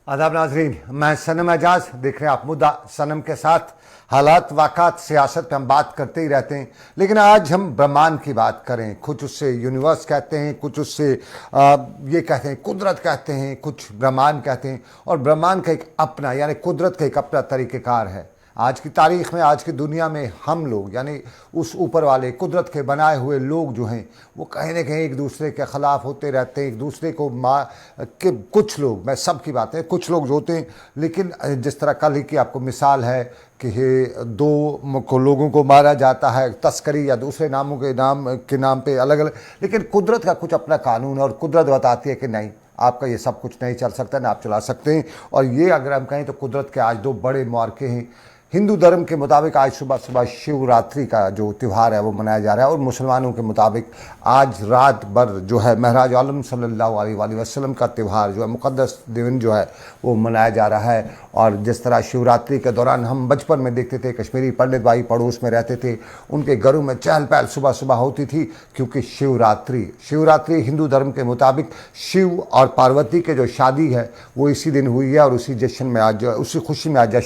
आदाब नाजरीन, मैं सनम एजाज देख रहे हैं आप मुद्दा सनम के साथ। हालात वाक़ात सियासत पे हम बात करते ही रहते हैं, लेकिन आज हम ब्रह्मांड की बात करें। कुछ उससे यूनिवर्स कहते हैं, कुछ उससे ये कहते हैं कुदरत कहते हैं, कुछ ब्रह्मांड कहते हैं। और ब्रह्मांड का एक अपना यानी कुदरत का एक अपना तरीक़ेकार है। आज की तारीख़ में, आज की दुनिया में हम लोग यानी उस ऊपर वाले कुदरत के बनाए हुए लोग जो हैं वो कहीं ना कहीं एक दूसरे के ख़िलाफ़ होते रहते हैं, एक दूसरे को के कुछ लोग, मैं सब की बात है, कुछ लोग जो होते हैं। लेकिन जिस तरह कल ही की आपको मिसाल है कि दो लोगों को मारा जाता है तस्करी या दूसरे नामों के नाम पे अलग अलग, लेकिन कुदरत का कुछ अपना कानून है और कुदरत बताती है कि नहीं, आपका ये सब कुछ नहीं चल सकता, ना आप चला सकते हैं। और ये अगर हम कहें तो कुदरत के आज दो बड़े मार्के हैं। हिंदू धर्म के मुताबिक आज सुबह सुबह शिवरात्रि का जो त्यौहार है वो मनाया जा रहा है, और मुसलमानों के मुताबिक आज रात भर जो है महराज आलम सल्लल्लाहु अलैहि वसल्लम का त्यौहार जो है, मुक़द्दस दिन जो है वो मनाया जा रहा है। और जिस तरह शिवरात्रि के दौरान हम बचपन में देखते थे, कश्मीरी पंडित भाई पड़ोस में रहते थे, उनके घरों में चहल पहल सुबह सुबह होती थी, क्योंकि शिवरात्रि हिंदू धर्म के मुताबिक शिव और पार्वती के जो शादी है वो इसी दिन हुई है, और उसी जश्न में आज, उसी खुशी में आज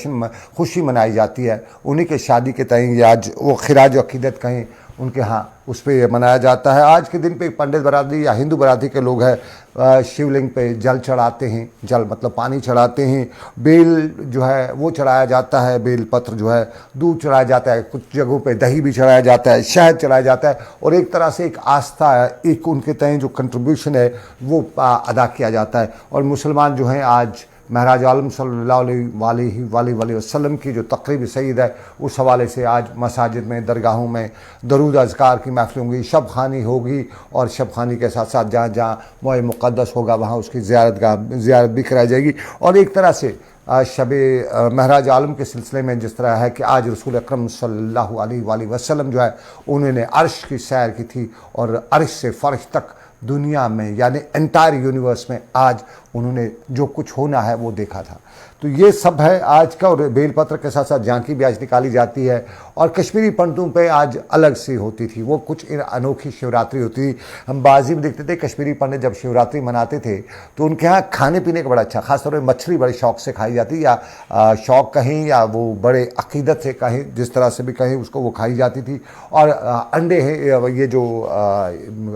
खुशी मनाई जाती है। उन्हीं के शादी के तय ये आज वो खिराज अकीदत कहें उनके यहाँ उस पर यह मनाया जाता है। आज के दिन पे पंडित बरादरी या हिंदू बरादरी के लोग हैं शिवलिंग पे जल चढ़ाते हैं, जल मतलब पानी चढ़ाते हैं, बेल जो है वो चढ़ाया जाता है, बेल पत्र जो है, दूध चढ़ाया जाता है, कुछ जगहों पे दही भी चढ़ाया जाता है, शहद चढ़ाया जाता है, और एक तरह से एक आस्था है, एक उनके तय जो कंट्रीब्यूशन है वो अदा किया जाता है। और मुसलमान जो हैं आज महराज आलम सल्लल्लाहु अलैहि वसल्लम की जो तक़रीब सईद है उस हवाले से आज मसाजिद में, दरगाहों में दरूद अज़कार की महफ़िल होंगी, शब खानी होगी, और शब खानी के साथ साथ जहाँ जहाँ मोए मुक़द्दस होगा वहाँ उसकी ज़ियारत भी कराई जाएगी। और एक तरह से शब महराज आलम के सिलसिले में जिस तरह है कि आज रसूल अकरम सल्लल्लाहु अलैहि वसल्लम जो है उन्होंने अर्श की सैर की थी, और अर्श से फ़र्श तक दुनिया में यानी एंटायर यूनिवर्स में आज उन्होंने जो कुछ होना है वो देखा था। तो ये सब है आज का। और बेलपत्र के साथ साथ झांकी भी आज निकाली जाती है, और कश्मीरी पंडितों पे आज अलग सी होती थी, वो कुछ अनोखी शिवरात्रि होती थी। हम बाजी में देखते थे कश्मीरी पंडित जब शिवरात्रि मनाते थे तो उनके यहाँ खाने पीने का बड़ा अच्छा, खासतौर पर मछली बड़े शौक़ से खाई जाती, या शौक़ कहें या वो बड़े अकीदत से कहें, जिस तरह से भी कहें उसको वो खाई जाती थी। और अंडे हैं, ये जो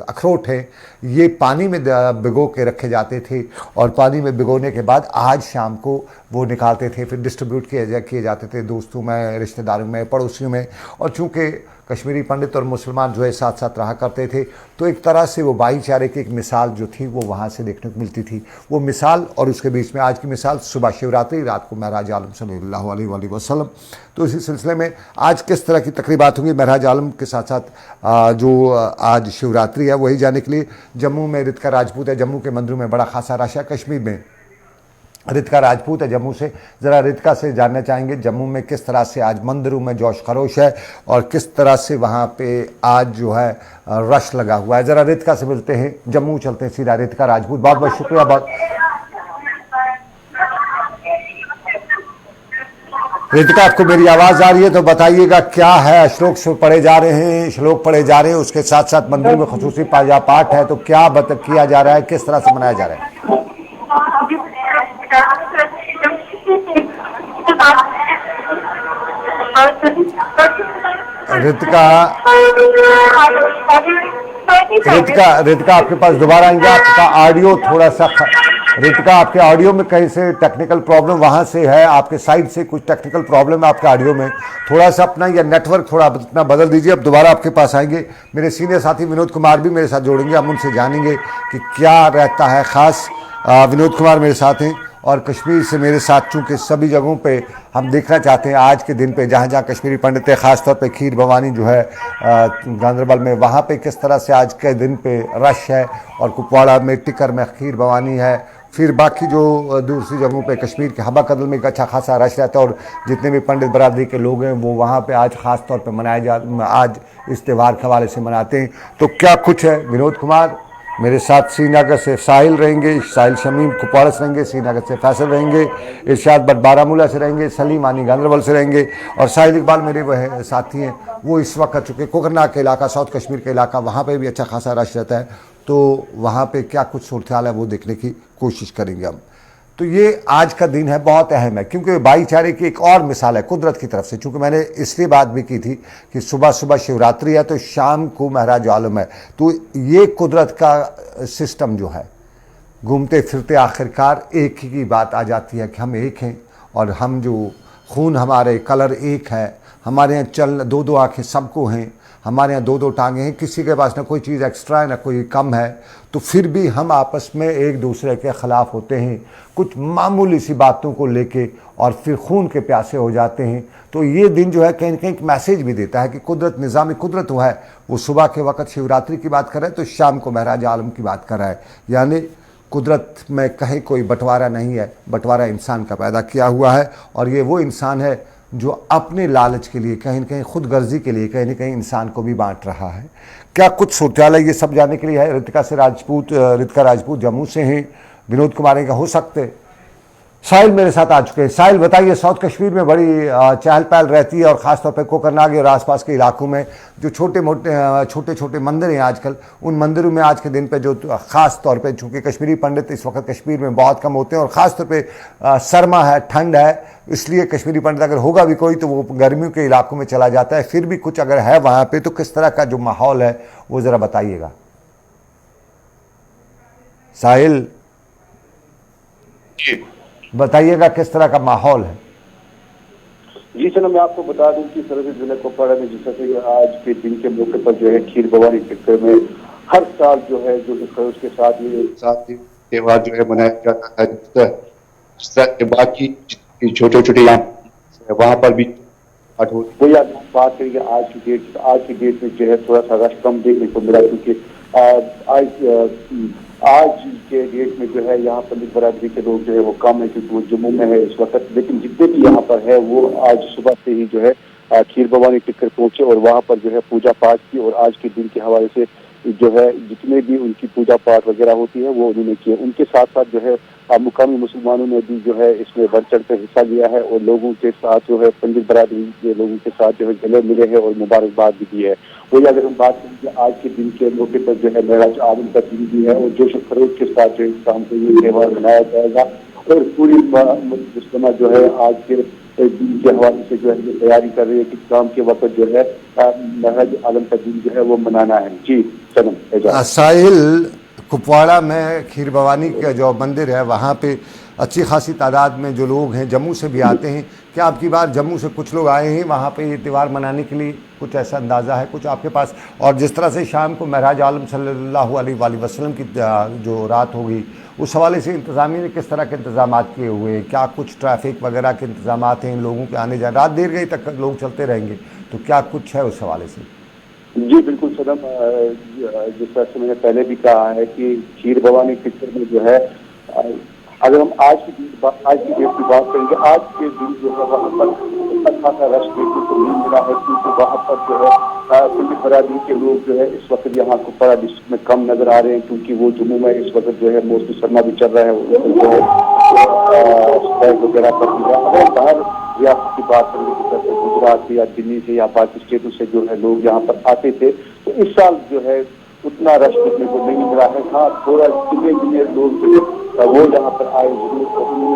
अखरोट हैं, ये पानी में भिगो के रखे जाते थे, और पानी में भिगोने के बाद आज शाम को वो निकालते थे, फिर डिस्ट्रीब्यूट किए जाते थे दोस्तों में, रिश्तेदारों में, पड़ोसियों में। और चूँकि कश्मीरी पंडित और मुसलमान जो है साथ साथ रहा करते थे, तो एक तरह से वो भाईचारे की एक मिसाल जो थी वो वहाँ से देखने को मिलती थी, वो मिसाल। और उसके बीच में आज की मिसाल सुबह शिवरात्रि, रात को महराज आलम सल्लल्लाहु अलैहि वसल्लम। तो इसी सिलसिले में आज किस तरह की तकरीबात होंगी महराज आलम के साथ साथ जो आज शिवरात्रि है वही जाने के लिए जम्मू में रितिका राजपूत है, जम्मू के मंदिरों में बड़ा खासा रश है। कश्मीर में रितिका राजपूत है जम्मू से, ज़रा रितिका से जानना चाहेंगे जम्मू में किस तरह से आज मंदिरों में जोश खरोश है, और किस तरह से वहाँ पे आज जो है रश लगा हुआ है। ज़रा रितिका से मिलते हैं, जम्मू चलते हैं सीधा। रितिका राजपूत, बहुत बहुत शुक्रिया। बहुत रितिका, आपको मेरी आवाज़ आ रही है तो बताइएगा क्या है? श्लोक पढ़े जा रहे हैं, श्लोक पढ़े जा रहे हैं, उसके साथ साथ मंदिर में खुसूसी पूजा पाठ है, तो क्या किया जा रहा है, किस तरह से मनाया जा रहा है? रितिका आपके पास दोबारा आएंगे, आपका ऑडियो थोड़ा सा रितिका, आपके ऑडियो में कहीं से टेक्निकल प्रॉब्लम वहाँ से है, आपके साइड से कुछ टेक्निकल प्रॉब्लम है आपके ऑडियो में, थोड़ा सा अपना या नेटवर्क थोड़ा अपना बदल दीजिए। अब दोबारा आपके पास आएंगे, मेरे सीनियर साथी विनोद कुमार भी मेरे साथ जोड़ेंगे, हम उनसे जानेंगे कि क्या रहता है ख़ास। विनोद कुमार मेरे साथ हैं, और कश्मीर से मेरे साथ, चूँकि सभी जगहों पे हम देखना चाहते हैं आज के दिन पे जहाँ जहाँ कश्मीरी पंडित है, ख़ासतौर पे खीर भवानी जो है गांदरबल में, वहाँ पे किस तरह से आज के दिन पे रश है, और कुपवाड़ा में टिकर में खीर भवानी है, फिर बाकी जो दूसरी जगहों पे कश्मीर के हबा कदल में एक अच्छा खासा रश रहता है, और जितने भी पंडित बरादरी के लोग हैं वो वहाँ पे आज ख़ास तौर पे आज इस त्यौहार के हवाले से मनाते हैं। तो क्या कुछ है? विनोद कुमार मेरे साथ श्रीनगर से साहिल रहेंगे, साहिल शमीम कुपवाड़ा से रहेंगे, श्रीनगर से फैसल रहेंगे, इरशाद भट्ट बारामूला से रहेंगे, सलीम आनी गांदरबल से रहेंगे, और साहिल इकबाल मेरे वह साथी हैं, वो इस वक्त कर चुके कोकरनाग के इलाका, साउथ कश्मीर के इलाका, वहाँ पे भी अच्छा खासा रश रहता है। तो वहाँ पे क्या कुछ सूरत हाल है वो देखने की कोशिश करेंगे हम। तो ये आज का दिन है, बहुत अहम है, क्योंकि भाईचारे की एक और मिसाल है कुदरत की तरफ से। चूंकि मैंने इसलिए बात भी की थी कि सुबह सुबह शिवरात्रि है तो शाम को महराज आलम है, तो ये कुदरत का सिस्टम जो है, घूमते फिरते आखिरकार एक ही की बात आ जाती है कि हम एक हैं, और हम जो खून हमारे कलर एक है, हमारे यहाँ चल दो दो आँखें सबको हैं, हमारे यहाँ दो दो टांगें हैं, किसी के पास ना कोई चीज़ एक्स्ट्रा है ना कोई कम है, तो फिर भी हम आपस में एक दूसरे के ख़िलाफ़ होते हैं कुछ मामूली सी बातों को लेके, और फिर खून के प्यासे हो जाते हैं। तो ये दिन जो है कहीं ना कहीं एक मैसेज भी देता है कि कुदरत, निज़ाम कुदरत वो है, वो सुबह के वक्त शिवरात्रि की बात कर रहा है तो शाम को महराज आलम की बात कर रहा है। यानी कुदरत में कहीं कोई बंटवारा नहीं है, बंटवारा इंसान का पैदा किया हुआ है, और ये वो इंसान है जो अपने लालच के लिए, कहीं न कहीं खुद गर्जी के लिए कहीं न कहीं इंसान को भी बांट रहा है। क्या कुछ सूरत ये सब जानने के लिए है। रितिका राजपूत जम्मू से हैं, विनोद कुमार का हो सकते, साहिल मेरे साथ आ चुके हैं। साहिल बताइए, साउथ कश्मीर में बड़ी चहल पहल रहती है, और ख़ासतौर पर कोकरनाग और आसपास के इलाकों में जो छोटे छोटे मंदिर हैं आजकल, उन मंदिरों में आज के दिन पे जो ख़ास तौर पे, चूँकि कश्मीरी पंडित इस वक्त कश्मीर में बहुत कम होते हैं, और ख़ास तौर पे सरमा है, ठंड है, इसलिए कश्मीरी पंडित अगर होगा भी कोई तो वो गर्मियों के इलाकों में चला जाता है। फिर भी कुछ अगर है वहाँ पर तो किस तरह का जो माहौल है वो ज़रा बताइएगा साहिल, बताइएगा किस तरह का माहौल है। जी सर, मैं आपको बता दूं कि सरहदी जिले कुपवाड़ा में जिस तरह से आज के दिन के मौके पर जो है खीर भवानी टिक्कर में हर साल जो है जो खरोज के साथ ये त्योहार जो है मनाया जाता है। जिस तरह के बाकी छोटे छोटे वहाँ पर भी वही आप बात करेंगे आज की डेट में जो है थोड़ा सा रश कम देखने को मिला, क्योंकि आज के डेट में जो है यहाँ पर बरादरी के लोग जो है वो कम है, क्योंकि वो जम्मू में है इस वक्त। लेकिन जितने भी यहाँ पर है वो आज सुबह से ही जो है खीर भवानी टिक्कर पहुंचे और वहाँ पर जो है पूजा पाठ की, और आज के दिन के हवाले से जो है जितने भी उनकी पूजा पाठ वगैरह होती है वो उन्होंने किए। उनके साथ साथ जो है मुकामी मुसलमानों ने भी जो है इसमें बढ़ चढ़ कर हिस्सा लिया है, और लोगों के साथ जो है पंडित बरादरी के लोगों के साथ जो है गले मिले हैं और मुबारकबाद भी दी है। वही अगर हम बात करें आज के दिन के मौके पर जो है महराज आलम का दिन भी है, और जोश खरोश के साथ जो इस काम को ये त्यौहार मनाया जाएगा, और पूरी मुस्लिमा जो है आज के दिन के हवाले से जो है ये तैयारी कर रही है कि शाम के वक्त जो है महराज आलम का दिन जो है वो मनाना है। जी सनम। साहिल, कुपवाड़ा में खीर भवानी का जो मंदिर है वहाँ पे अच्छी खासी तादाद में जो लोग हैं जम्मू से भी आते हैं। क्या आपकी बार जम्मू से कुछ लोग आए हैं वहाँ पे ये त्यौहार मनाने के लिए, कुछ ऐसा अंदाज़ा है कुछ आपके पास? और जिस तरह से शाम को महराज आलम सल्लल्लाहु अलैहि वसल्लम की जो रात होगी, उस हवाले से इंतज़ामिया ने किस तरह के इंतजाम किए हुए हैं? क्या कुछ ट्रैफिक वगैरह के इंतजाम हैं लोगों के आने जाने? रात देर गई तक लोग चलते रहेंगे, तो क्या कुछ है उस हवाले से? जी बिल्कुल सदम, जिस तरह से मैंने पहले भी कहा है कि खीर भवानी टिक्कर में जो है अगर हम आज की डेट की बात करेंगे, आज के दिन जो है वहाँ पर अच्छा खासा रश देखने को नहीं मिला है, क्योंकि वहाँ पर जो है पंडित बरादरी के लोग जो है इस वक्त यहाँ कुपवाड़ा डिस्ट्रिक्ट में कम नजर आ रहे हैं, क्योंकि वो जम्मू में इस वक्त जो है मौसमी सरमा भी चल रहा है, जो है वगैरह पर भी। अगर बाहर रियासत की बात करेंगे, जैसे गुजरात से या दिल्ली से या बाकी स्टेटों से जो है लोग यहाँ पर आते थे, तो इस साल जो है उतना रश देखने को नहीं मिला है। हाँ, थोड़ा गिने लोग जो है वो यहाँ पर आए, उन्होंने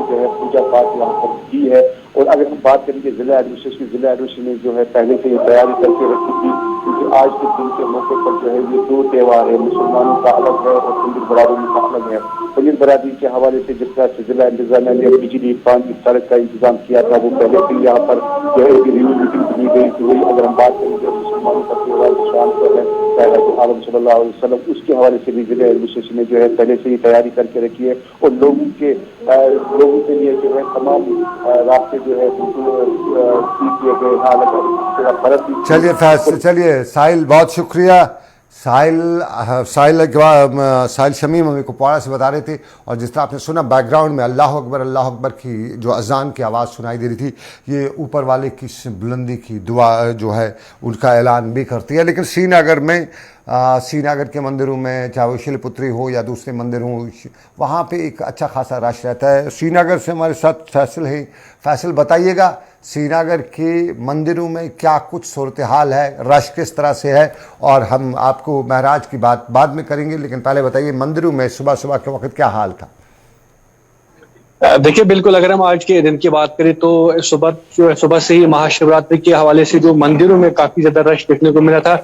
जो है पूजा पाठ यहाँ पर की है। और अगर हम बात करेंगे जिला एडमिनिस्ट्रेशन ने जो है पहले से ही तैयारी करके रखी थी, क्योंकि आज के दिन के मौके पर जो है ये दो त्यौहार है, मुसलमानों का अलग है और पंडित बरादरी का अलग है। पंडित बरादरी के हवाले से जिस तरह से जिला इंतजामिया ने बिजली, पानी, सड़क का इंतजाम किया था, वो पहले से यहाँ पर जो है रिव्यू मीटिंग की गई थी। वही अगर हम बात करेंगे मुसलमानों का त्यौहार शाम पर है आलम सल्लल्लाहु अलैहि वसल्लम, उसके हवाले से भी जिला एडमिनिस्ट्रेशन ने जो है पहले से ही तैयारी करके रखी है, और लोगों के लिए जो है तमाम रास्ते जो है किए गए। चलिए साहिल, बहुत शुक्रिया। साहिल शमीम हमें कुपवाड़ा से बता रहे थे, और जिस तरह आपने सुना बैकग्राउंड में अल्लाह अकबर की जो अजान की आवाज़ सुनाई दे रही थी, ये ऊपर वाले की बुलंदी की दुआ जो है उनका ऐलान भी करती है। लेकिन श्रीनगर में श्रीनगर के मंदिरों में, चाहे वो शिलपुत्री हो या दूसरे मंदिर हों, वहाँ पे एक अच्छा खासा रश रहता है। श्रीनगर से हमारे साथ फैसल है। फैसल, बताइएगा श्रीनगर के मंदिरों में क्या कुछ सूरत हाल है, रश किस तरह से है? और हम आपको महराज की बात बाद में करेंगे, लेकिन पहले बताइए मंदिरों में सुबह सुबह के वक्त क्या हाल था? देखिए, बिल्कुल अगर हम आज के दिन की बात करें तो सुबह से ही महाशिवरात्रि के हवाले से जो मंदिरों में काफी ज्यादा रश देखने को मिला था,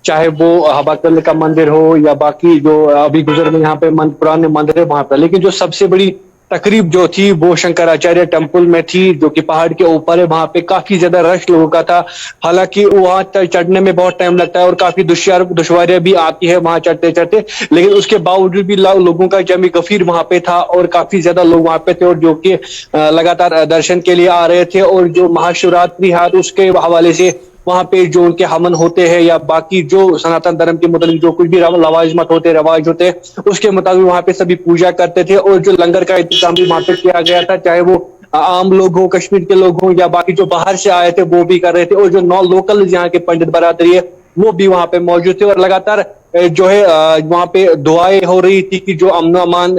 चाहे वो हवाकल का मंदिर हो या बाकी जो अभी गुजर में यहाँ पे पुराने मंदिर है वहां पर। लेकिन जो सबसे बड़ी तकरीब जो थी वो शंकराचार्य टेम्पल में थी, जो कि पहाड़ के ऊपर है। वहां पे काफी ज्यादा रश लोगों का था। हालांकि वहां चढ़ने में बहुत टाइम लगता है और काफी दुश्वारियां भी आती है वहां चढ़ते चढ़ते, लेकिन उसके बावजूद भी लोगों का जमी गफीर वहां पे था और काफी ज्यादा लोग वहां पे थे और जो कि लगातार दर्शन के लिए आ रहे थे। और जो महाशिवरात्रि है उसके हवाले से वहां पे जो उनके हवन होते हैं या बाकी जो सनातन धर्म के मुताबिक जो कुछ भी लवाजमत होते रवाज होते हैं उसके मुताबिक वहां पे सभी पूजा करते थे। और जो लंगर का इंतजाम भी वहां पे किया गया था, चाहे वो आम लोग हो, कश्मीर के लोग हों या बाकी जो बाहर से आए थे वो भी कर रहे थे। और जो 9 लोकल यहाँ के पंडित बरादरी है वो भी वहां पे मौजूद थे और लगातार जो है वहां पे दुआएं हो रही थी कि जो अमन अमान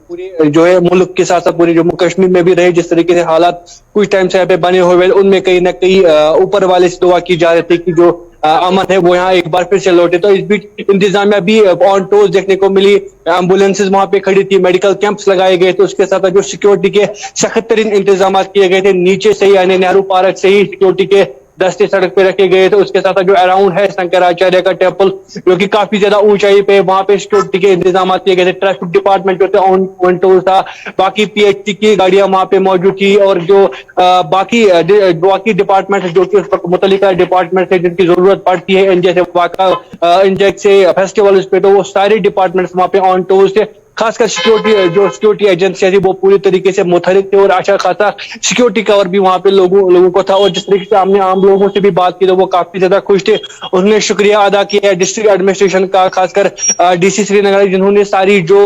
पूरे जो है मुल्क के साथ साथ पूरे जम्मू कश्मीर में भी रहे। जिस तरीके से हालात कुछ टाइम से यहाँ पे बने हुए उनमें कहीं ना कहीं ऊपर वाले से दुआ की जा रही थी कि जो अमन है वो यहाँ एक बार फिर से लौटे। तो इस बीच इंतजामिया भी ऑन टोज देखने को मिली, एम्बुलेंसेज वहां पे खड़ी थी, मेडिकल कैंप्स लगाए गए थे, उसके साथ जो सिक्योरिटी के सख्त तरीन इंतजाम किए गए थे। नीचे से ही यानी नेहरू पार्क से ही सिक्योरिटी के दस्ते सड़क पे रखे गए थे। उसके साथ जो अराउंड है शंकराचार्य का टेम्पल जो कि काफी ज्यादा ऊंचाई पे, वहां पे सिक्योरिटी के इंतजाम किए गए थे। ट्रैफिक डिपार्टमेंट जो थे ऑन टोल था, बाकी पीएचटी की गाड़ियां वहां पे मौजूद थी और जो बाकी डिपार्टमेंट जो कि उस पर मुतल्लिका डिपार्टमेंट है जिनकी जरूरत पड़ती है इन जैसे इन जैसे फेस्टिवल पे, तो वो सारे डिपार्टमेंट्स वहां पे ऑन टोल थे। खासकर सिक्योरिटी एजेंसियां थी वो पूरी तरीके से मुतहरिक थे और अच्छा खासा सिक्योरिटी कवर भी वहां पे लोगों को था। और जिस तरीके से हमने आम लोगों से भी बात की तो वो काफी ज्यादा खुश थे। उन्होंने शुक्रिया अदा किया है डिस्ट्रिक्ट एडमिनिस्ट्रेशन का, खासकर डीसी श्रीनगर, जिन्होंने सारी जो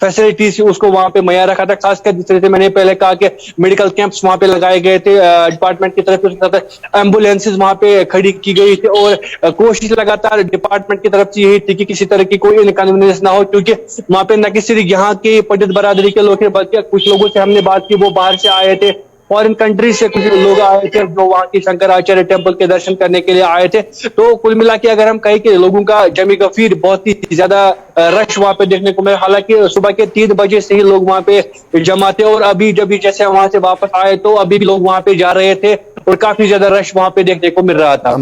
फैसिलिटीज उसको वहां पे मुहैया रखा था। खासकर जिस तरह से मैंने पहले कहा कि मेडिकल कैंप्स वहां पे लगाए गए थे डिपार्टमेंट की तरफ से, एम्बुलेंसेज वहां पे खड़ी की गई थी और कोशिश लगातार डिपार्टमेंट की तरफ से यही थी कि किसी तरह की कोई इनकन्वीनियंस ना हो, क्योंकि वहां पे कि सिर्फ यहाँ के पंडित बरादरी के लोग थे बल्कि कुछ लोगों से हमने बात की वो बाहर से आए थे, फॉरेन कंट्री से कुछ लोग आए थे जो वहां की शंकराचार्य टेम्पल के दर्शन करने के लिए आए थे। तो कुल मिला के अगर हम कहें कि लोगों का जमी गफीर बहुत ही ज्यादा रश वहां पे देखने को मिला। हालांकि सुबह के 3 बजे से ही लोग वहां पे जमा थे और अभी जब जैसे वहां से वापस आए तो अभी भी लोग वहां पे जा रहे थे और काफी ज्यादा रश वहां पे देखने को मिल रहा था।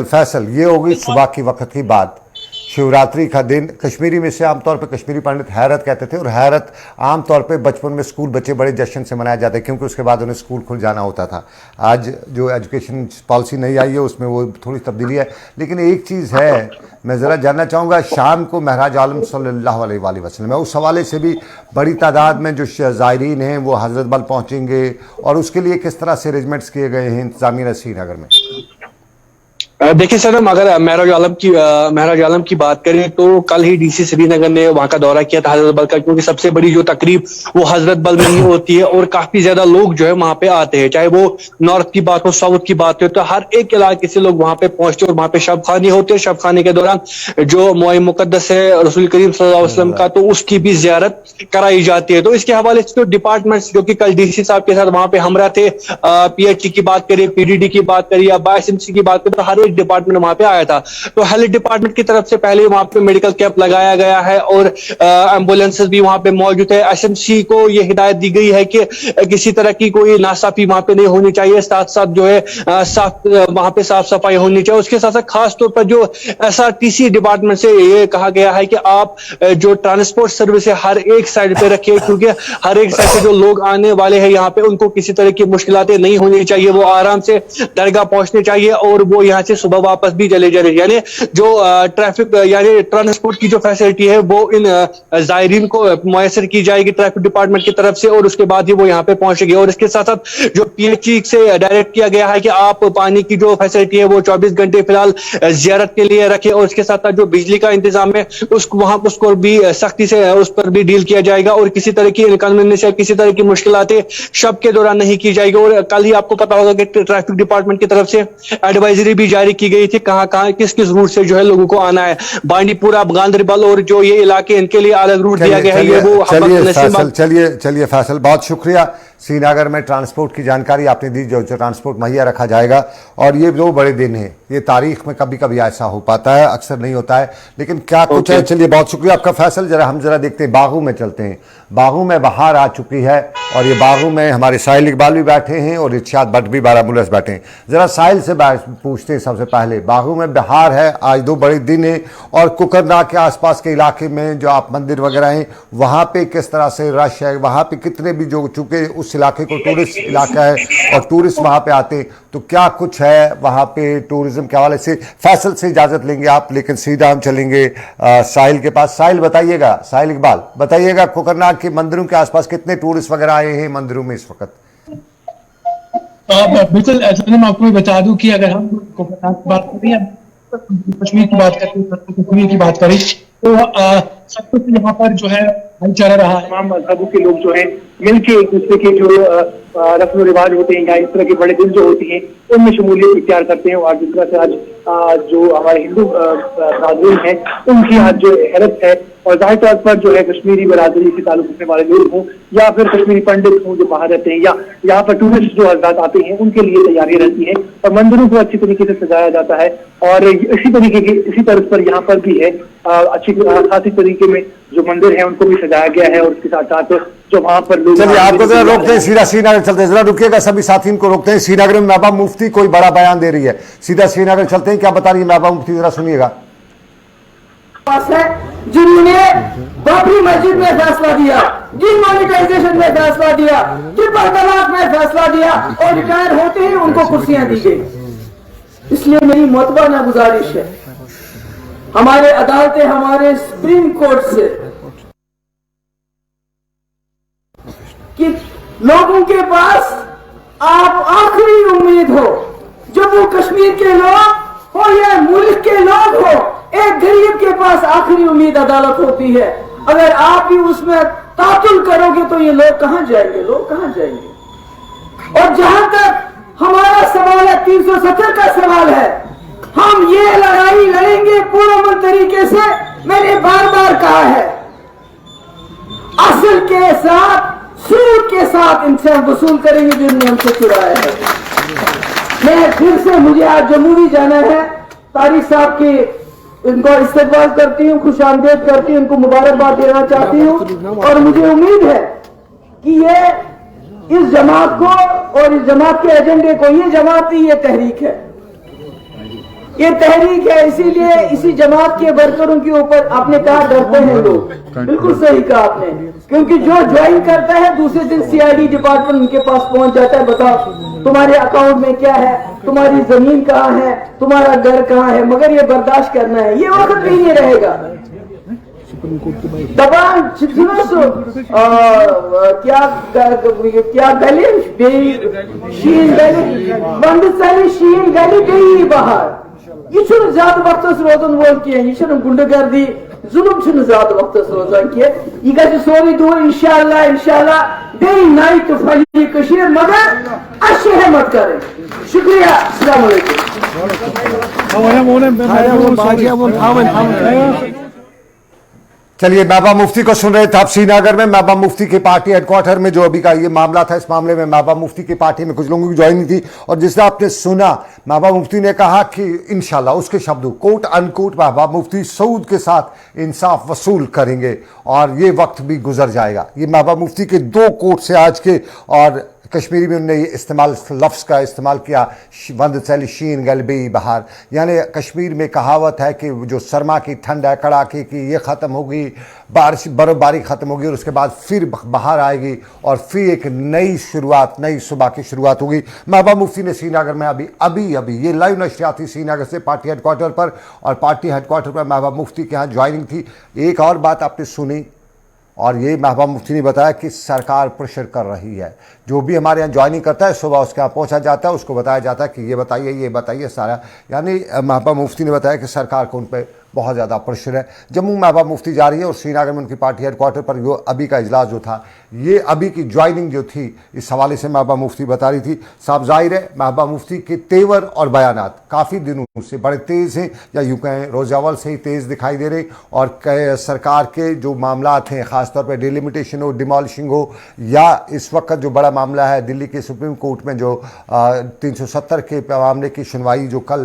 फैसल ये होगी सुबह की वक्त की बात। शिवरात्रि का दिन कश्मीरी में से आमतौर पे कश्मीरी पंडित हैरत कहते थे और हैरत आमतौर पे बचपन में स्कूल बच्चे बड़े जश्न से मनाया जाता है क्योंकि उसके बाद उन्हें स्कूल खुल जाना होता था। आज जो एजुकेशन पॉलिसी नई आई है उसमें वो थोड़ी तब्दीली है, लेकिन एक चीज़ है मैं ज़रा जानना चाहूँगा, शाम को महराज आलम सल्लल्लाहु अलैहि वसल्लम है, उस हवाले से भी बड़ी तादाद में जो ज़ायरीन हैं वो हज़रत बल पहुँचेंगे और उसके लिए किस तरह से अरेंजमेंट्स किए गए हैं इंतजामिया श्रीनगर में? देखिए सर, अगर महराज आलम की बात करें तो कल ही डीसी श्रीनगर ने वहां का दौरा किया था हजरत बल का, क्योंकि सबसे बड़ी जो तकरीब वो हजरत बल में ही होती है और काफी ज्यादा लोग जो है वहां पे आते हैं, चाहे वो नॉर्थ की बात हो साउथ की बात हो, तो हर एक इलाके से लोग वहां पे पहुंचते और वहां पे शब खानी होते हैं। शब खाने के दौरान जो मोए मुकद्दस है रसूल करीम सल्लल्लाहु अलैहि वसल्लम का, तो उसकी भी जियारत कराई जाती है। तो इसके हवाले से जो डिपार्टमेंट्स जो कि कल डीसी साहब के साथ वहां पे हमरा थे, पीएचई की बात करें, पीडीडी की बात करें या बायसएमसी की बात करें, तो हर डिपार्टमेंट वहां पे आया था। तो हेल्थ डिपार्टमेंट की तरफ से पहले वहां पे मेडिकल कैंप लगाया गया है और एम्बुलेंसेस भी वहां पे मौजूद है। एसएमसी को यह हिदायत दी गई है कि किसी तरह की कोई नासाफी वहां पे नहीं होनी चाहिए, साथ साथ जो है वहां पे साफ सफाई होनी चाहिए। उसके साथ साथ खास तौर पर जो एसआरटीसी डिपार्टमेंट से ये कहा गया है कि आप जो ट्रांसपोर्ट सर्विस है हर एक साइड पे रखिए, क्योंकि हर एक साइड से जो लोग आने वाले हैं यहाँ पे उनको किसी तरह की मुश्किलातें नहीं होनी चाहिए, वो आराम से दरगाह पहुंचने चाहिए और वो यहाँ से सुबह वापस भी चले जा रहे। यानी जो ट्रैफिक यानी ट्रांसपोर्ट की जो फैसिलिटी है वो इन जायरीन को मुयसर की जाएगी ट्रैफिक डिपार्टमेंट की तरफ से और उसके बाद ही वो यहाँ पे पहुंचेगी। और इसके साथ साथ जो पीएचई से डायरेक्ट किया गया है कि आप पानी की जो फैसिलिटी है वो 24 घंटे फिलहाल जियारत के लिए रखें और उसके साथ साथ जो बिजली का इंतजाम है उसको भी सख्ती से उस पर भी डील किया जाएगा और किसी तरह की इनकन्वीनियंस या किसी तरह की मुश्किलातें शब के दौरान नहीं की जाएगी। और कल ही आपको पता होगा कि ट्रैफिक डिपार्टमेंट की तरफ से एडवाइजरी भी जारी की गई थी कहाँ किस रूट से जो है लोगों को आना है। बांडीपुरा, गांधरबल और जो ये इलाके इनके लिए अलग रूट दिया गया है। ये वो चलिए फैसल, बहुत शुक्रिया। श्रीनगर में ट्रांसपोर्ट की जानकारी आपने दी, जो ट्रांसपोर्ट मुहैया रखा जाएगा। और ये 2 बड़े दिन हैं, ये तारीख में कभी कभी ऐसा हो पाता है, अक्सर नहीं होता है, लेकिन क्या कुछ है। चलिए, बहुत शुक्रिया आपका फैसल। जरा हम जरा देखते हैं, बागू में चलते हैं। बागू में बहार आ चुकी है और ये बागू में हमारे साहिल इकबाल भी बैठे हैं और इर्शाद भट्ट भी बारामूला से बैठे हैं। जरा साहिल से पूछते हैं सबसे पहले, बागू में बहार है, आज 2 बड़े दिन हैं और कुकरनाग के आसपास के इलाके में जो आप मंदिर वगैरह हैं वहाँ पे किस तरह से रश है, वहाँ पे कितने भी जो चूंकि उस इलाके को टूरिस्ट इलाका है और टूरिस्ट वहाँ पे आते हैं, तो क्या कुछ है वहाँ पे टूरिज्म के हवाले से। फैसल से इजाज़त लेंगे आप, लेकिन सीधा हम चलेंगे साहिल के पास। साहिल बताइएगा, साहिल इकबाल बताइएगा, कुकरनाग के मंदिरों के आसपास कितने टूरिस्ट वगैरह आए हैं मंदिरों में इस वक्त? बिल्कुल, मैं आपको बता दूं कि अगर हम कुकरनाग की बात करें या कश्मीर की बात करें, कश्मीर की बात करें तो सब कुछ यहाँ पर जो है भाईचारा रहा है। तमाम मजहबों के लोग जो है मिलके एक दूसरे के जो रस्म रिवाज होते हैं या इस तरह के बड़े दिन जो होती हैं उनमें शमूलियत इख्तियार करते हैं। और जिस तरह से आज जो हमारे हिंदू बरादरी हैं उनकी आज जो हैरत है, और जाहिर तौर पर जो है कश्मीरी बरादरी से ताल्लुक रखने वाले लोग हों या फिर कश्मीरी पंडित हों जो बाहर रहते हैं या यहाँ पर टूरिस्ट जो हजरात आते हैं, उनके लिए तैयारियां रहती हैं और मंदिरों को अच्छी तरीके से सजाया जाता है। और इसी तर्ज पर यहाँ पर भी है, अच्छी खासी तरीके में जो मंदिर है उनको भी सजाया गया है। और उसके साथ साथ जो वहाँ पर लोग, चलिए आपको जरा रोकते हैं, सीधा श्रीनगर चलते हैं, जरा रुकिएगा, सभी साथियों को रोकते हैं। श्रीनगर में महबूबा मुफ्ती कोई बड़ा बयान दे रही है, सीधा श्रीनगर चलते हैं। क्या बता रही है महबूबा मुफ्ती, जरा सुनिएगा। जिन्होंने बाबरी मस्जिद में फैसला दिया, डिमोनेटाइजेशन में फैसला दिया, ट्रिपल तलाक में फैसला दिया और रिटायर होते ही उनको कुर्सियां दी गई। इसलिए मेरी मोतबाना गुजारिश है हमारे अदालतें, हमारे सुप्रीम कोर्ट से कि लोगों के पास आप आखिरी उम्मीद हो, जम्मू कश्मीर के लोग हो या मुल्क के लोग हो, एक गरीब के पास आखिरी उम्मीद अदालत होती है। अगर आप भी उसमें तातुल करोगे तो ये लोग कहां जाएंगे, लोग कहां जाएंगे। और जहां तक हमारा सवाल है, 370 का सवाल है, हम ये लड़ाई लड़ेंगे पूर्ण तरीके से। मैंने बार बार कहा है, असल के साथ सूद के साथ इनसे हम वसूल करेंगे जिन्होंने हमसे चुराया है। मैं फिर से, मुझे आज जम्मू भी जाना है, तारिक साहब की इनको इस्तकबाल करती हूँ, खुशामदीद करती हूँ, इनको मुबारकबाद देना चाहती हूँ। और मुझे उम्मीद है कि ये इस जमात को और इस जमात के एजेंडे को, ये जमात नहीं, ये तहरीक है, ये तहरीक है। इसीलिए इसी जमात के वर्करों के ऊपर आपने कहा डरते हैं लोग, बिल्कुल सही कहा आपने, क्योंकि जो ज्वाइन करता है दूसरे दिन सीआईडी डिपार्टमेंट उनके पास पहुंच जाता है, बताओ तुम्हारे अकाउंट में क्या है, तुम्हारी जमीन कहाँ है, तुम्हारा घर कहाँ है, मगर ये बर्दाश्त करना है, ये वक्त भी नहीं रहेगा। दबान क्या गली शीन गली वंद शीन गली गई बाहर, ये ज्यादा वक्त रोजन वोल कह, यह गुंडगर्दी जुल्म ज्यादा वक्त रोजान कह, यह गि सोरी दूर इंशाअल्लाह इंशाअल्लाह बे नई तो फली कशीर, मगर अच्छे हिम्मत करें। शुक्रिया, अस्सलाम वालेकुम। चलिए, महबूबा मुफ्ती को सुन रहे थे आप श्रीनगर में। महबूबा मुफ्ती की पार्टी हेडक्वार्टर में जो अभी का ये मामला था, इस मामले में महबूबा मुफ्ती की पार्टी में कुछ लोगों की ज्वाइनिंग थी और जिससे आपने सुना, महबूबा मुफ्ती ने कहा कि इंशाल्लाह, उसके शब्दों कोट अनकोट, महबूबा मुफ्ती सऊद के साथ इंसाफ वसूल करेंगे और ये वक्त भी गुजर जाएगा। ये महबूबा मुफ्ती के 2 कोट से आज के, और कश्मीरी में उन्होंने ये इस्तेमाल, लफ्ज़ का इस्तेमाल किया, वंद सैली शीन गलबी बहार, यानी कश्मीर में कहावत है कि जो सरमा की ठंड है, कड़ाके की, ये ख़त्म होगी, बारिश बर्फबारी ख़त्म होगी और उसके बाद फिर बाहर आएगी और फिर एक नई शुरुआत, नई सुबह की शुरुआत होगी। महबूबा मुफ्ती ने श्रीनगर में अभी ये लाइव नशरियात थी श्रीनगर से पार्टी हेडक्वार्टर पर, और पार्टी हेडक्वार्टर पर महबूबा मुफ्ती के यहाँ ज्वाइनिंग थी। एक और बात आपने सुनी, और ये महबूबा मुफ्ती ने बताया कि सरकार प्रेशर कर रही है, जो भी हमारे यहाँ ज्वाइनिंग करता है सुबह उसके यहाँ पहुँचा जाता है, उसको बताया जाता है कि ये बताइए सारा, यानी महबूबा मुफ्ती ने बताया कि सरकार को उन पर बहुत ज़्यादा प्रेशर है। जम्मू महबूबा मुफ्ती जा रही है और श्रीनगर में उनकी पार्टी हेडक्वार्टर पर जो अभी का इजलास जो था, ये अभी की ज्वाइनिंग जो थी, इस हवाले से महबूबा मुफ्ती बता रही थी। साफ जाहिर है महबूबा मुफ्ती के तेवर और बयानात काफ़ी दिनों से बड़े तेज़ हैं, या यूँ कहें रोज़ अव्वल से ही तेज़ दिखाई दे रहे, और सरकार के जो मामलात हैं, ख़ासतौर पर डिलिमिटेशन हो, डिमॉलिशिंग हो, या इस वक्त जो बड़ा मामला है दिल्ली के सुप्रीम कोर्ट में जो 370 के मामले की सुनवाई जो कल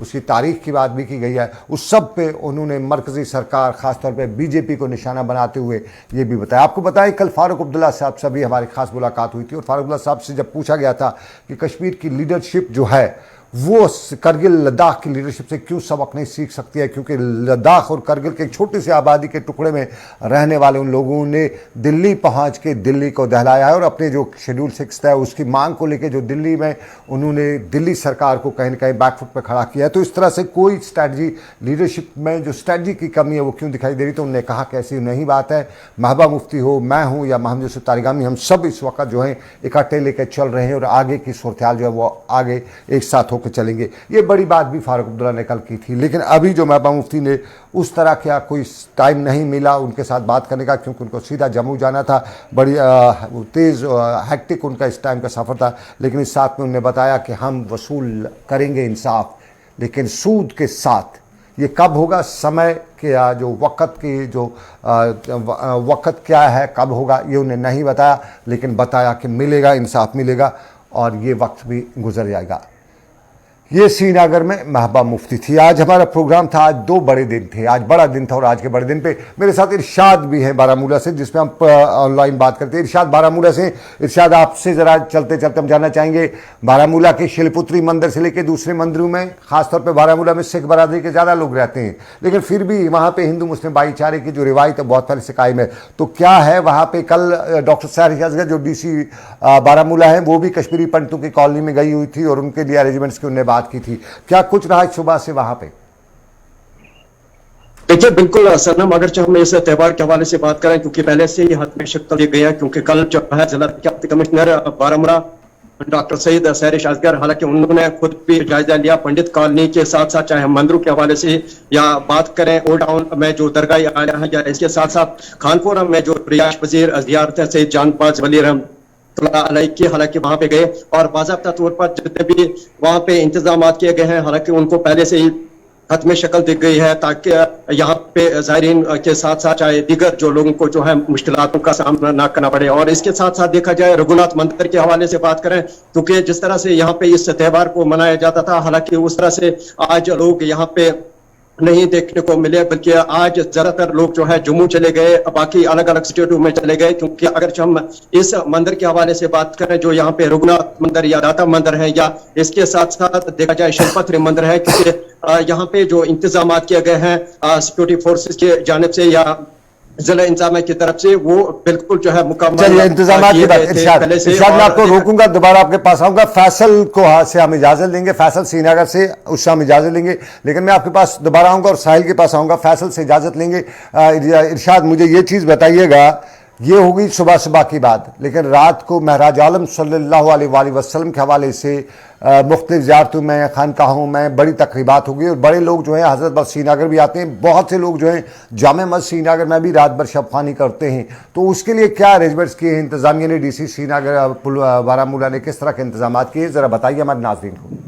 उसकी तारीख की बात भी की गई है, उस सब पे उन्होंने मरकज़ी सरकार ख़ासतौर पे बीजेपी को निशाना बनाते हुए ये भी बताया। आपको बताएं कल फारूक अब्दुल्ला साहब से भी हमारी खास मुलाकात हुई थी और फारूक अब्दुल्ला साहब से जब पूछा गया था कि कश्मीर की लीडरशिप जो है वो करगिल लद्दाख की लीडरशिप से क्यों सबक नहीं सीख सकती है, क्योंकि लद्दाख और करगिल के एक छोटी सी आबादी के टुकड़े में रहने वाले उन लोगों ने दिल्ली पहुंच के दिल्ली को दहलाया है और अपने जो शेड्यूल 6 है उसकी मांग को लेकर जो दिल्ली में उन्होंने दिल्ली सरकार को कहीं ना कहीं बैकफुट पर खड़ा किया है। तो इस तरह से कोई स्ट्रैटेजी लीडरशिप में जो स्ट्रैटेजी की कमी है वो क्यों दिखाई दे रही, तो उन्होंने कहा कि ऐसी नहीं बात है। महबूबा मुफ्ती हो, मैं हूँ या मोहम्मद यूसुफ तारिगामी, हम सब इस वक्त जो है इकट्ठे लेकर चल रहे हैं और आगे की सूरत हाल जो है वो आगे एक साथ होकर चलेंगे। ये बड़ी बात भी फारूक अब्दुल्ला ने कल की थी। लेकिन अभी जो महबूबा मुफ्ती ने उस तरह का कोई टाइम नहीं मिला उनके साथ बात करने का, क्योंकि उनको सीधा जम्मू जाना था, बड़ी तेज़ हेक्टिक उनका इस टाइम का सफ़र था। लेकिन इस साथ में उन्होंने बताया कि हम वसूल करेंगे इंसाफ, लेकिन सूद के साथ। ये कब होगा, समय के जो वक़्त की जो वक़्त क्या है, कब होगा, ये उन्हें नहीं बताया, लेकिन बताया कि मिलेगा, इंसाफ मिलेगा और ये वक्त भी गुजर जाएगा। ये श्रीनगर में महबूबा मुफ्ती थी। आज हमारा प्रोग्राम था, आज 2 बड़े दिन थे, आज बड़ा दिन था और आज के बड़े दिन पे मेरे साथ इरशाद भी हैं बारामूला से, जिसमें हम ऑनलाइन बात करते हैं। इरशाद बारामूला से। इरशाद, आपसे ज़रा चलते चलते हम जानना चाहेंगे बारामूला के शिलपुत्री मंदिर से लेकर दूसरे मंदिरों में, ख़ासतौर पर बारामूला में सिख बरादरी के ज़्यादा लोग रहते हैं, लेकिन फिर भी वहाँ पर हिंदू मुस्लिम भाईचारे की जो रिवायत है बहुत पहले से कायम है। तो क्या है वहाँ पर, कल डॉक्टर साहिर असगर जो DC बारामूला हैं वो भी कश्मीरी पंडितों की कॉलोनी में गई हुई थी और उनके लिए अरेंजमेंट्स की उन्होंने बात की थी। क्या कुछ रहा सुबह से वहां पे? देखिए, बिल्कुल सनम, अगर हम इस त्यौहार के हवाले से बात करें, क्योंकि पहले से ही हाथ में शक्ल दिया गया, क्योंकि कल जो है जिला कमिश्नर बारामूला डॉक्टर सईद साहिर असगर, हालांकि उन्होंने खुद भी जायजा लिया पंडित कॉलोनी के साथ साथ, चाहे मंदिरों के हवाले से या बात करें ओल्ड टाउन में जो दरगाह आया है, या इसके साथ साथ खानपुरा में जो रियाश वजीर जियारत है सईद जानबाज वली रहम की, हालांकि वहां पे गए और बाज़ाब्ता तौर पर जितने भी वहां पे इंतजाम किए गए हैं, हालांकि उनको पहले से ही खत में शक्ल दी गई है, ताकि यहाँ पे ज़ायरीन के साथ साथ चाहे दीगर जो लोगों को जो है मुश्किलातों का सामना ना करना पड़े। और इसके साथ साथ देखा जाए रघुनाथ मंदिर के हवाले से बात करें, क्योंकि जिस तरह से यहाँ पे इस त्यौहार को मनाया जाता था, हालांकि उस तरह से आज लोग यहाँ पे नहीं देखने को मिले, बल्कि आज ज्यादातर लोग जो है जम्मू चले गए, बाकी अलग अलग स्टेटों में चले गए। क्योंकि अगर हम इस मंदिर के हवाले से बात करें जो यहाँ पे रघुनाथ मंदिर या दाता मंदिर है, या इसके साथ साथ देखा जाए शिलपत्री मंदिर है, क्योंकि यहाँ पे जो इंतजाम किए गए हैं सिक्योरिटी फोर्सेस की जानिब से या जिला इंतजामिया की तरफ से, वो बिल्कुल जो है मुकम्मल। चलिए, इंतजाम की बात इरशाद मैं आपको रोकूंगा, दोबारा आपके पास आऊंगा। फैसल को हाथ से हम इजाजत देंगे, फैसल श्रीनगर से, उससे हम इजाजत लेंगे, लेकिन मैं आपके पास दोबारा आऊंगा और साहिल के पास आऊंगा, फैसल से इजाजत लेंगे। इरशाद, मुझे ये चीज़ बताइएगा, ये होगी सुबह सुबह की बात, लेकिन रात को महराज आलम सल्लल्लाहु अलैहि वसल्लम के हवाले से मुख्तलिफ ज़ियारतों में, खानकाहों में बड़ी तकरीबात होगी और बड़े लोग जो हैं हज़रत बल श्रीनगर भी आते हैं। बहुत से लोग जो हैं जामे मस्जिद श्रीनगर में भी रात भर शब ख़ानी करते हैं। तो उसके लिए क्या अरेंजमेंट्स किए हैं इंतज़ामिया ने, DC श्रीनगर बारामूला ने किस तरह के इंतजाम किए, ज़रा बताइए हमारे नाज़रीन को।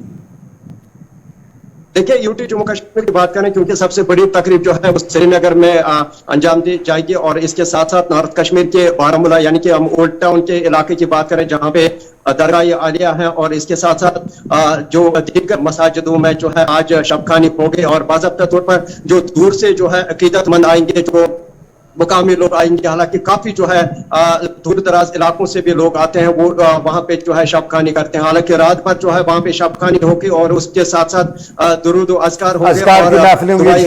देखिए, यूटी जम्मू कश्मीर की बात करें, क्योंकि सबसे बड़ी तकरीब जो है वो श्रीनगर में अंजाम दी जाएगी, और इसके साथ साथ नॉर्थ कश्मीर के बारामूला यानी कि हम ओल्ड टाउन के इलाके की बात करें जहां पे दरगाह आलिया है, और इसके साथ साथ जो दीगर मसाजिदों में जो है आज शबखानी होगी, और बाज़ाब्ता तौर पर जो दूर से जो है अकीदतमंद आएंगे, जो मुकामी लोग आएंगे, हालांकि काफी जो है दूर दराज इलाकों से भी लोग आते हैं, वो वहां पे जो है शबखानी करते हैं। हालांकि रात भर जो है वहां पे शबखानी होगी और उसके साथ साथ दुरूद व अज़कार होंगे।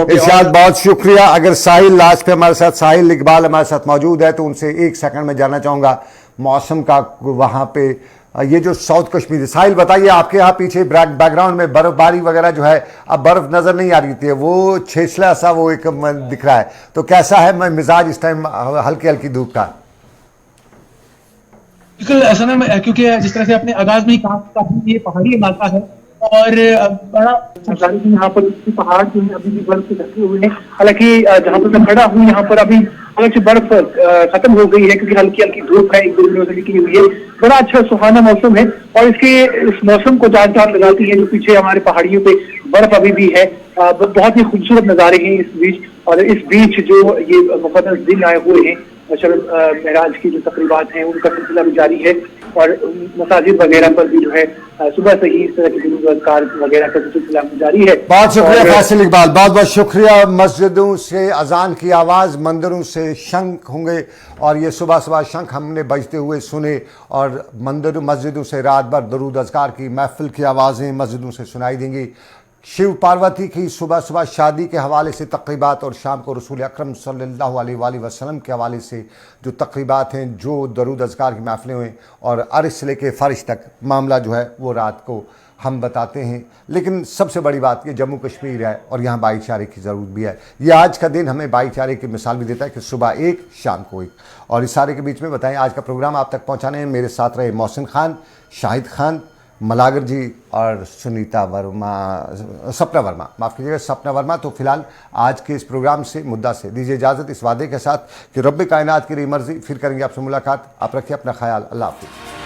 इरशाद, बहुत शुक्रिया। अगर साहिल लास्ट पे हमारे साथ, साहिल इकबाल हमारे साथ मौजूद है, तो उनसे 1 सेकंड में जानना चाहूंगा मौसम का वहां पे, ये जो साउथ कश्मीर। साहिल, बताइए, आपके यहाँ पीछे बैकग्राउंड में बर्फबारी वगैरह जो है, अब बर्फ नजर नहीं आ रही थी, वो छेछला सा वो एक दिख रहा है, तो कैसा है मिजाज इस टाइम हल्की हल्की धूप का? बिल्कुल ऐसा ना, क्योंकि जिस तरह से अपने आगाज में ही कहा, ये पहाड़ी इलाका है और बड़ा यहाँ पर पहाड़ जो है अभी भी बर्फ से ढके हुए हैं। हालांकि जहाँ पर मैं खड़ा हूँ यहाँ पर अभी हालांकि बर्फ खत्म हो गई है क्योंकि हल्की हल्की धूप है, एक दो दिनों से निकली हुई है। बड़ा अच्छा सुहाना मौसम है और इस मौसम को जान जान लगाती है जो पीछे हमारे पहाड़ियों पे बर्फ अभी भी है। बहुत ही खूबसूरत नजारे हैं इस बीच, और इस बीच जो ये मुकद्दस दिन आए हुए हैं शब महराज की जो तकरीबात हैं उनका सिलसिला भी जारी है, और मसाजिद वगैरह पर भी जो है सुबह से ही इस तरह के गुलूज़कार वगैरह का सिलसिला जारी है। बहुत शुक्रिया फैसल इकबाल, बहुत बहुत शुक्रिया। मस्जिदों से अजान की आवाज़, मंदिरों से शंख होंगे, और ये सुबह सुबह शंख हमने बजते हुए सुने, और मस्जिदों से रात भर दरूद अज़कार की महफिल की आवाज़ें मस्जिदों से सुनाई देंगी। शिव पार्वती की सुबह सुबह शादी के हवाले से तक़रीबात, और शाम को रसूल अकरम सल्लल्लाहु अलैहि वसल्लम के हवाले से जो तक़रीबात हैं, जो दरूद अज़कार की महफ़िलें हुई, और अर्श से लेके फ़र्श तक मामला जो है वो रात को हम बताते हैं। लेकिन सबसे बड़ी बात ये जम्मू कश्मीर है और यहाँ भाईचारे की ज़रूरत भी है। ये आज का दिन हमें भाईचारे की मिसाल भी देता है कि सुबह एक शाम को एक। और इस सारे के बीच में बताएं, आज का प्रोग्राम आप तक पहुँचाने में मेरे साथ रहे मोहसिन खान, शाहिद खान, मलागर जी और सपना वर्मा, माफ़ कीजिएगा सपना वर्मा। तो फिलहाल आज के इस प्रोग्राम से मुद्दा से दीजिए इजाज़त, इस वादे के साथ कि रब्बे कायनात की रही मर्ज़ी फिर करेंगे आपसे मुलाकात। आप रखिए अपना ख्याल। अल्लाह हाफ़िज़।